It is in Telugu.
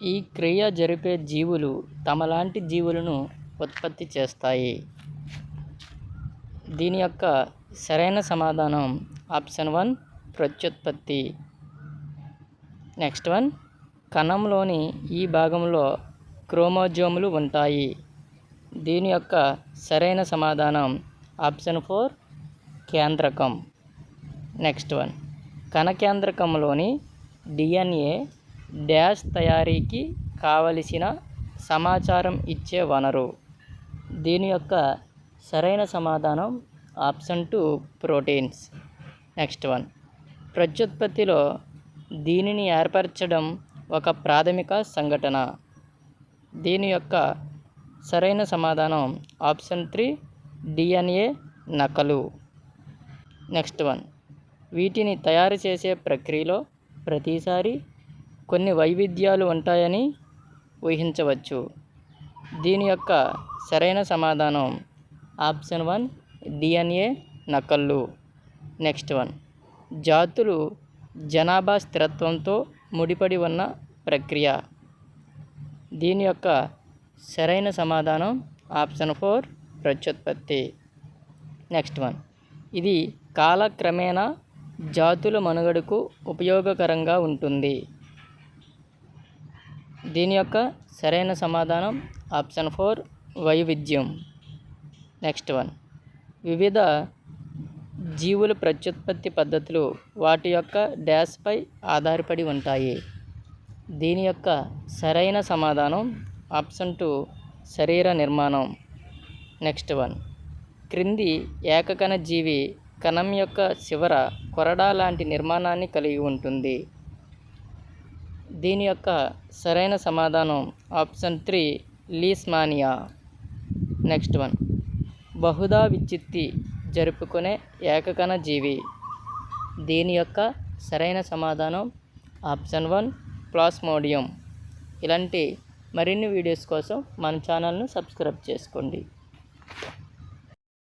ఈ క్రియ జరిపే జీవులు తమలాంటి జీవులను ఉత్పత్తి చేస్తాయి. దీని యొక్క సరైన సమాధానం ఆప్షన్ 1 ప్రత్యుత్పత్తి. నెక్స్ట్ వన్, కణంలోని ఈ భాగంలో క్రోమోజోములు ఉంటాయి. దీని యొక్క సరైన సమాధానం ఆప్షన్ 4 కేంద్రకం. నెక్స్ట్ వన్, కణకేంద్రకంలోని DNA డాష్ తయారీకి కావలసిన సమాచారం ఇచ్చే వనరు. దీని యొక్క సరైన సమాధానం ఆప్షన్ 2 ప్రోటీన్స్. నెక్స్ట్ వన్, ప్రత్యుత్పత్తిలో దీనిని ఏర్పరచడం ఒక ప్రాథమిక సంఘటన. దీని యొక్క సరైన సమాధానం ఆప్షన్ 3 DNA నకలు. నెక్స్ట్ వన్, వీటిని తయారు చేసే ప్రక్రియలో ప్రతిసారి కొన్ని వైవిధ్యాలు ఉంటాయని ఊహించవచ్చు. దీని యొక్క సరైన సమాధానం ఆప్షన్ 1 DNA నకళ్ళు. నెక్స్ట్ వన్, జాతులు జనాభా స్థిరత్వంతో ముడిపడి ఉన్న ప్రక్రియ. దీని యొక్క సరైన సమాధానం ఆప్షన్ 4 ప్రత్యుత్పత్తి. నెక్స్ట్ వన్, ఇది కాలక్రమేణా జాతుల మనుగడకు ఉపయోగకరంగా ఉంటుంది. దీని యొక్క సరైన సమాధానం ఆప్షన్ 4 వైవిధ్యం. నెక్స్ట్ వన్, వివిధ జీవుల ప్రత్యుత్పత్తి పద్ధతులు వాటి యొక్క డాష్పై ఆధారపడి ఉంటాయి. దీని యొక్క సరైన సమాధానం ఆప్షన్ 2 శరీర నిర్మాణం. నెక్స్ట్ వన్, క్రింది ఏకకణ జీవి కణం యొక్క చివర కొరడా లాంటి నిర్మాణాన్ని కలిగి ఉంటుంది. దీని యొక్క సరైన సమాధానం ఆప్షన్ 3 లీష్మానియా. నెక్స్ట్ వన్, బహుళ విచ్ఛిత్తి జరుపుకునే ఏకకణ జీవి. దీని యొక్క సరైన సమాధానం ఆప్షన్ 1 ప్లాస్మోడియం. ఇలాంటి మరిన్ని వీడియోస్ కోసం మన ఛానల్ను సబ్స్క్రైబ్ చేసుకోండి.